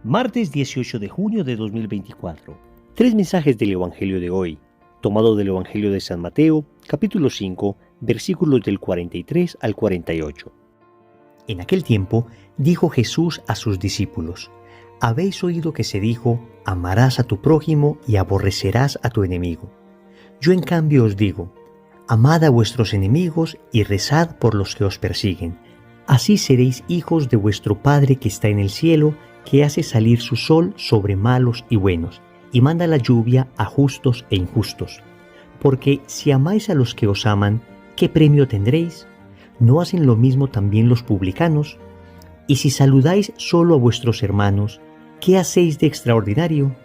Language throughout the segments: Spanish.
Martes 18 de junio de 2024. Tres mensajes del Evangelio de hoy, tomado del Evangelio de San Mateo, capítulo 5, versículos del 43 al 48. En aquel tiempo dijo Jesús a sus discípulos: Habéis oído que se dijo, amarás a tu prójimo y aborrecerás a tu enemigo. Yo en cambio os digo, amad a vuestros enemigos y rezad por los que os persiguen. Así seréis hijos de vuestro Padre que está en el cielo, que hace salir su sol sobre malos y buenos, y manda la lluvia a justos e injustos. Porque si amáis a los que os aman, ¿qué premio tendréis? ¿No hacen lo mismo también los publicanos? Y si saludáis solo a vuestros hermanos, ¿qué hacéis de extraordinario?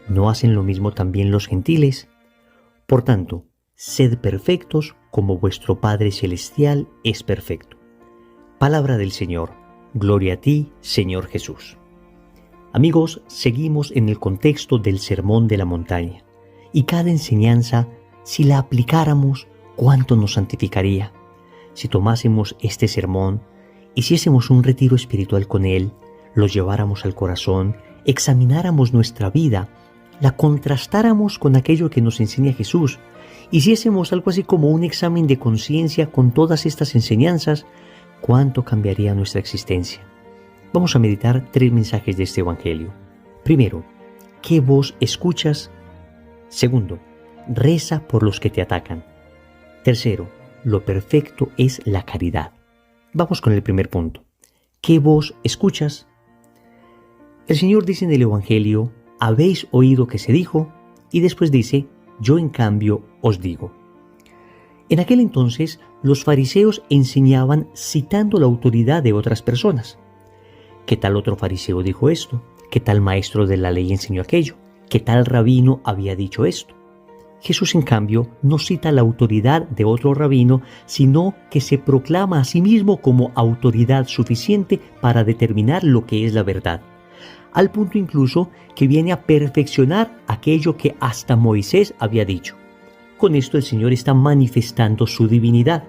¿No hacen lo mismo también los gentiles? Por tanto, sed perfectos como vuestro Padre Celestial es perfecto. Palabra del Señor. Gloria a ti, Señor Jesús. Amigos, seguimos en el contexto del Sermón de la Montaña, y cada enseñanza, si la aplicáramos, ¿cuánto nos santificaría? Si tomásemos este sermón, hiciésemos un retiro espiritual con él, lo lleváramos al corazón, examináramos nuestra vida, la contrastáramos con aquello que nos enseña Jesús, hiciésemos algo así como un examen de conciencia con todas estas enseñanzas, ¿cuánto cambiaría nuestra existencia? Vamos a meditar tres mensajes de este Evangelio. Primero, ¿qué voz escuchas? Segundo, reza por los que te atacan. Tercero, lo perfecto es la caridad. Vamos con el primer punto. ¿Qué voz escuchas? El Señor dice en el Evangelio, habéis oído que se dijo, y después dice, yo en cambio os digo. En aquel entonces, los fariseos enseñaban citando la autoridad de otras personas. ¿Qué tal otro fariseo dijo esto? ¿Qué tal maestro de la ley enseñó aquello? ¿Qué tal rabino había dicho esto? Jesús, en cambio, no cita la autoridad de otro rabino, sino que se proclama a sí mismo como autoridad suficiente para determinar lo que es la verdad, al punto incluso que viene a perfeccionar aquello que hasta Moisés había dicho. Con esto el Señor está manifestando su divinidad.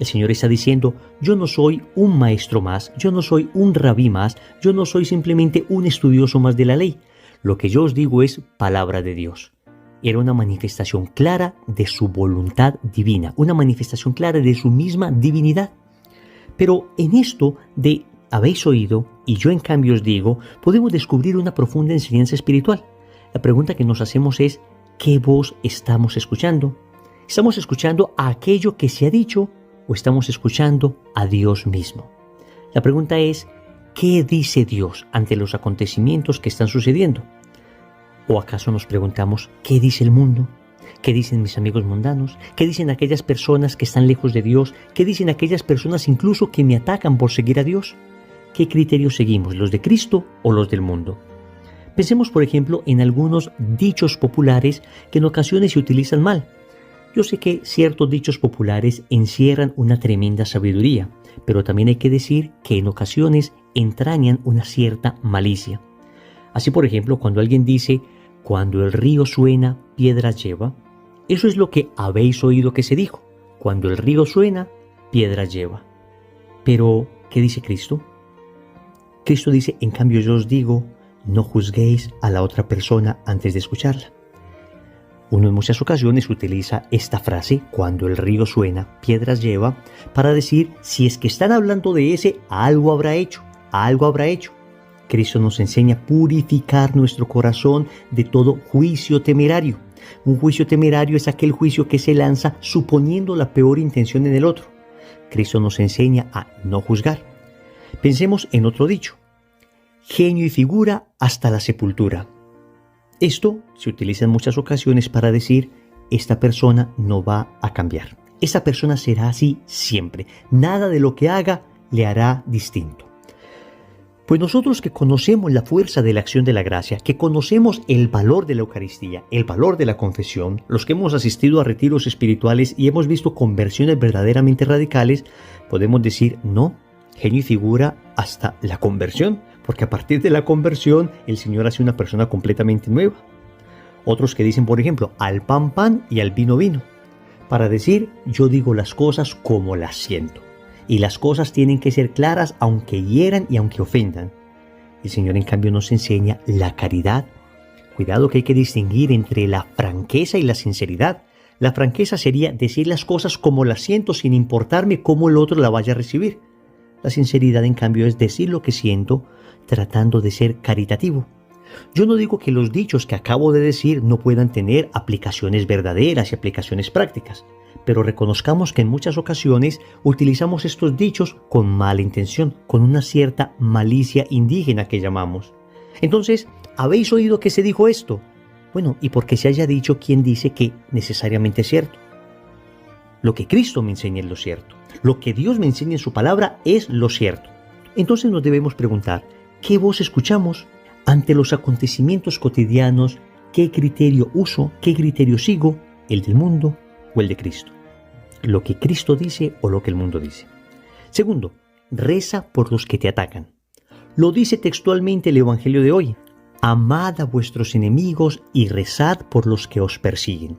El Señor está diciendo, yo no soy un maestro más, yo no soy un rabí más, yo no soy simplemente un estudioso más de la ley. Lo que yo os digo es palabra de Dios. Era una manifestación clara de su voluntad divina, una manifestación clara de su misma divinidad. Pero en esto de habéis oído y yo en cambio os digo, podemos descubrir una profunda enseñanza espiritual. La pregunta que nos hacemos es, ¿qué voz estamos escuchando? ¿Estamos escuchando a aquello que se ha dicho o estamos escuchando a Dios mismo? La pregunta es, ¿qué dice Dios ante los acontecimientos que están sucediendo? ¿O acaso nos preguntamos, ¿qué dice el mundo? ¿Qué dicen mis amigos mundanos? ¿Qué dicen aquellas personas que están lejos de Dios? ¿Qué dicen aquellas personas incluso que me atacan por seguir a Dios? ¿Qué criterios seguimos, los de Cristo o los del mundo? Pensemos, por ejemplo, en algunos dichos populares que en ocasiones se utilizan mal. Yo sé que ciertos dichos populares encierran una tremenda sabiduría, pero también hay que decir que en ocasiones entrañan una cierta malicia. Así, por ejemplo, cuando alguien dice, cuando el río suena, piedras lleva, eso es lo que habéis oído que se dijo, cuando el río suena, piedras lleva. Pero, ¿qué dice Cristo? Cristo dice, en cambio yo os digo, no juzguéis a la otra persona antes de escucharla. Uno en muchas ocasiones utiliza esta frase, cuando el río suena, piedras lleva, para decir, si es que están hablando de ese, algo habrá hecho. Cristo nos enseña a purificar nuestro corazón de todo juicio temerario. Un juicio temerario es aquel juicio que se lanza suponiendo la peor intención en el otro. Cristo nos enseña a no juzgar. Pensemos en otro dicho, genio y figura hasta la sepultura. Esto se utiliza en muchas ocasiones para decir, esta persona no va a cambiar. Esta persona será así siempre. Nada de lo que haga le hará distinto. Pues nosotros que conocemos la fuerza de la acción de la gracia, que conocemos el valor de la Eucaristía, el valor de la confesión, los que hemos asistido a retiros espirituales y hemos visto conversiones verdaderamente radicales, podemos decir, no, genio y figura hasta la conversión, porque a partir de la conversión el Señor hace una persona completamente nueva. Otros que dicen, por ejemplo, al pan pan y al vino vino, para decir, yo digo las cosas como las siento. Y las cosas tienen que ser claras aunque hieran y aunque ofendan. El Señor en cambio nos enseña la caridad. Cuidado que hay que distinguir entre la franqueza y la sinceridad. La franqueza sería decir las cosas como las siento sin importarme cómo el otro la vaya a recibir. La sinceridad en cambio es decir lo que siento tratando de ser caritativo. Yo no digo que los dichos que acabo de decir no puedan tener aplicaciones verdaderas y aplicaciones prácticas, pero reconozcamos que en muchas ocasiones utilizamos estos dichos con mala intención, con una cierta malicia indígena que llamamos. Entonces, ¿habéis oído que se dijo esto? Bueno, y porque se haya dicho, ¿quién dice que necesariamente es cierto? Lo que Cristo me enseña es lo cierto. Lo que Dios me enseña en su palabra es lo cierto. Entonces nos debemos preguntar, ¿qué voz escuchamos? Ante los acontecimientos cotidianos, ¿qué criterio uso? ¿Qué criterio sigo? ¿El del mundo o el de Cristo? ¿Lo que Cristo dice o lo que el mundo dice? Segundo, reza por los que te atacan. Lo dice textualmente el Evangelio de hoy. Amad a vuestros enemigos y rezad por los que os persiguen.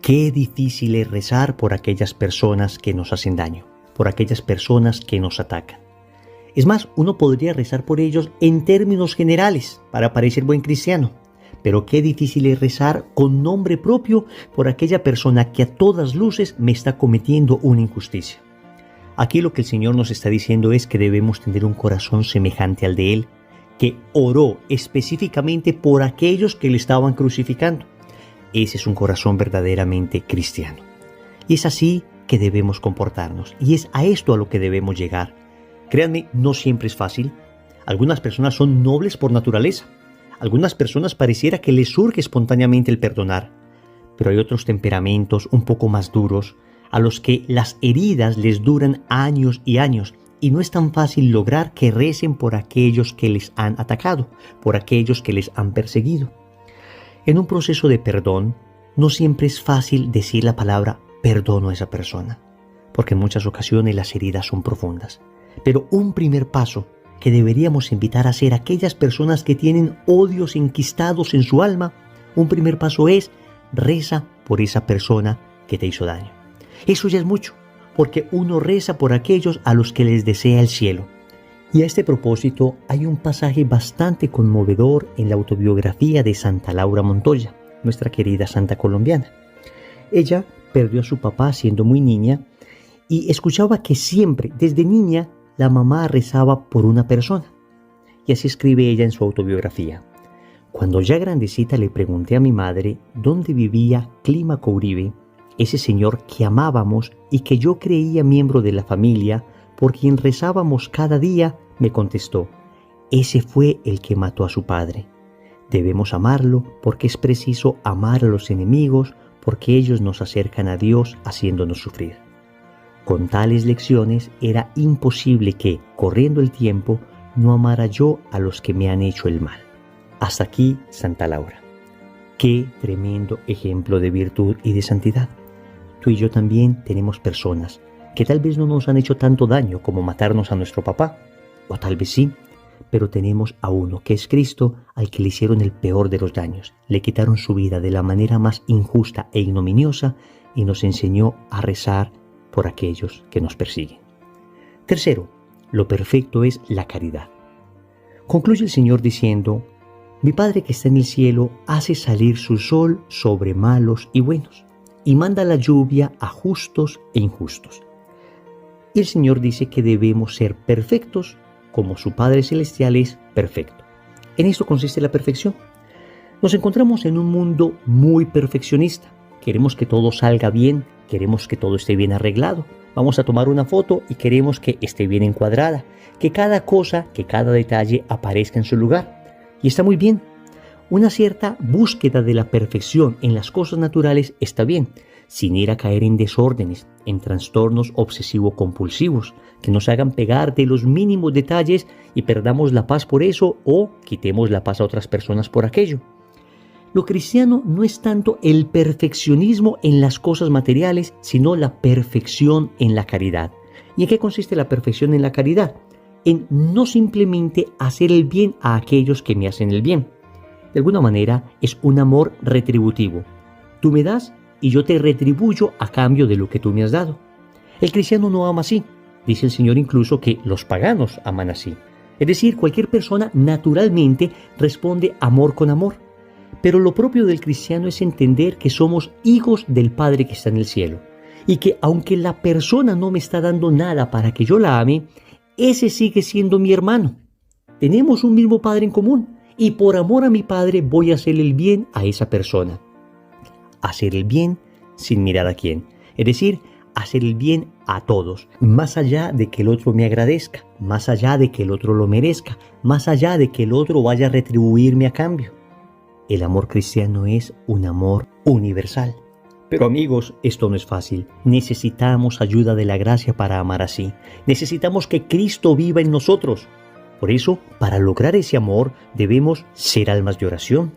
Qué difícil es rezar por aquellas personas que nos hacen daño, por aquellas personas que nos atacan. Es más, uno podría rezar por ellos en términos generales para parecer buen cristiano, pero qué difícil es rezar con nombre propio por aquella persona que a todas luces me está cometiendo una injusticia. Aquí lo que el Señor nos está diciendo es que debemos tener un corazón semejante al de Él, que oró específicamente por aquellos que le estaban crucificando. Ese es un corazón verdaderamente cristiano. Y es así que debemos comportarnos, y es a esto a lo que debemos llegar. Créanme, no siempre es fácil. Algunas personas son nobles por naturaleza. Algunas personas pareciera que les surge espontáneamente el perdonar. Pero hay otros temperamentos un poco más duros, a los que las heridas les duran años y años, y no es tan fácil lograr que recen por aquellos que les han atacado, por aquellos que les han perseguido. En un proceso de perdón, no siempre es fácil decir la palabra perdono a esa persona, porque en muchas ocasiones las heridas son profundas. Pero un primer paso que deberíamos invitar a hacer aquellas personas que tienen odios enquistados en su alma, un primer paso es reza por esa persona que te hizo daño. Eso ya es mucho, porque uno reza por aquellos a los que les desea el cielo. Y a este propósito hay un pasaje bastante conmovedor en la autobiografía de Santa Laura Montoya, nuestra querida santa colombiana. Ella perdió a su papá siendo muy niña y escuchaba que siempre, desde niña, la mamá rezaba por una persona. Y así escribe ella en su autobiografía. Cuando ya grandecita le pregunté a mi madre dónde vivía Clímaco Uribe, ese señor que amábamos y que yo creía miembro de la familia, por quien rezábamos cada día, me contestó, ese fue el que mató a su padre. Debemos amarlo porque es preciso amar a los enemigos, porque ellos nos acercan a Dios haciéndonos sufrir. Con tales lecciones era imposible que, corriendo el tiempo, no amara yo a los que me han hecho el mal. Hasta aquí, Santa Laura. Qué tremendo ejemplo de virtud y de santidad. Tú y yo también tenemos personas que tal vez no nos han hecho tanto daño como matarnos a nuestro papá, o tal vez sí, pero tenemos a uno que es Cristo, al que le hicieron el peor de los daños, le quitaron su vida de la manera más injusta e ignominiosa y nos enseñó a rezar por aquellos que nos persiguen. Tercero, lo perfecto es la caridad. Concluye el Señor diciendo, mi Padre que está en el cielo hace salir su sol sobre malos y buenos, y manda la lluvia a justos e injustos. Y el Señor dice que debemos ser perfectos como su Padre Celestial es perfecto. En esto consiste la perfección. Nos encontramos en un mundo muy perfeccionista. Queremos que todo salga bien, queremos que todo esté bien arreglado. Vamos a tomar una foto y queremos que esté bien encuadrada, que cada cosa, que cada detalle aparezca en su lugar. Y está muy bien. Una cierta búsqueda de la perfección en las cosas naturales está bien, sin ir a caer en desórdenes, en trastornos obsesivo-compulsivos, que nos hagan pegar de los mínimos detalles y perdamos la paz por eso o quitemos la paz a otras personas por aquello. Lo cristiano no es tanto el perfeccionismo en las cosas materiales, sino la perfección en la caridad. ¿Y en qué consiste la perfección en la caridad? En no simplemente hacer el bien a aquellos que me hacen el bien. De alguna manera es un amor retributivo. Tú me das y yo te retribuyo a cambio de lo que tú me has dado. El cristiano no ama así. Dice el Señor incluso que los paganos aman así. Es decir, cualquier persona naturalmente responde amor con amor. Pero lo propio del cristiano es entender que somos hijos del Padre que está en el cielo. Y que aunque la persona no me está dando nada para que yo la ame, ese sigue siendo mi hermano. Tenemos un mismo Padre en común. Y por amor a mi Padre voy a hacer el bien a esa persona. Hacer el bien sin mirar a quién. Es decir, hacer el bien a todos, más allá de que el otro me agradezca, más allá de que el otro lo merezca, más allá de que el otro vaya a retribuirme a cambio. El amor cristiano es un amor universal. Pero amigos, esto no es fácil. Necesitamos ayuda de la gracia para amar así. Necesitamos que Cristo viva en nosotros. Por eso, para lograr ese amor, debemos ser almas de oración.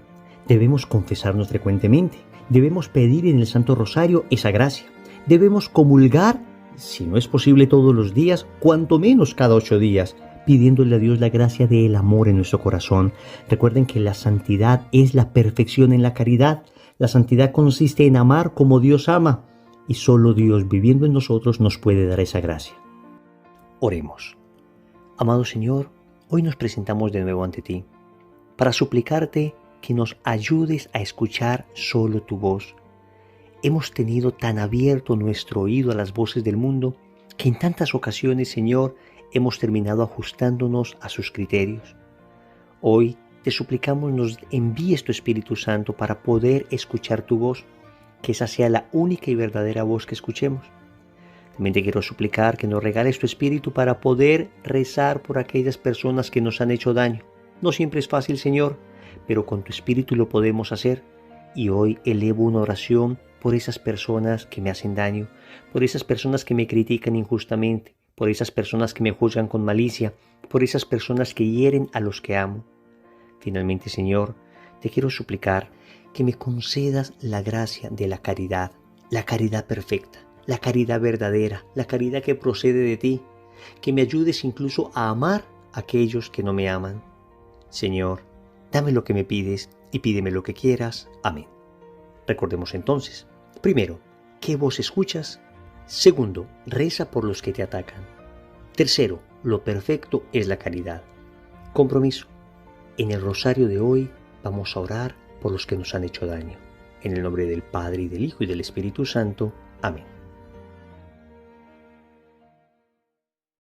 Debemos confesarnos frecuentemente. Debemos pedir en el Santo Rosario esa gracia. Debemos comulgar, si no es posible todos los días, cuanto menos cada 8 días, pidiéndole a Dios la gracia del amor en nuestro corazón. Recuerden que la santidad es la perfección en la caridad. La santidad consiste en amar como Dios ama, y solo Dios viviendo en nosotros nos puede dar esa gracia. Oremos. Amado Señor, hoy nos presentamos de nuevo ante ti, para suplicarte que nos ayudes a escuchar solo tu voz. Hemos tenido tan abierto nuestro oído a las voces del mundo, que en tantas ocasiones, Señor, hemos terminado ajustándonos a sus criterios. Hoy te suplicamos nos envíes tu Espíritu Santo para poder escuchar tu voz, que esa sea la única y verdadera voz que escuchemos. También te quiero suplicar que nos regales tu Espíritu para poder rezar por aquellas personas que nos han hecho daño. No siempre es fácil, Señor, pero con tu Espíritu lo podemos hacer. Y hoy elevo una oración por esas personas que me hacen daño, por esas personas que me critican injustamente, por esas personas que me juzgan con malicia, por esas personas que hieren a los que amo. Finalmente, Señor, te quiero suplicar que me concedas la gracia de la caridad perfecta, la caridad verdadera, la caridad que procede de ti, que me ayudes incluso a amar a aquellos que no me aman. Señor, dame lo que me pides y pídeme lo que quieras. Amén. Recordemos entonces, primero, ¿qué voz escuchas? Segundo, reza por los que te atacan. Tercero, lo perfecto es la caridad. Compromiso. En el rosario de hoy vamos a orar por los que nos han hecho daño. En el nombre del Padre, y del Hijo, y del Espíritu Santo. Amén.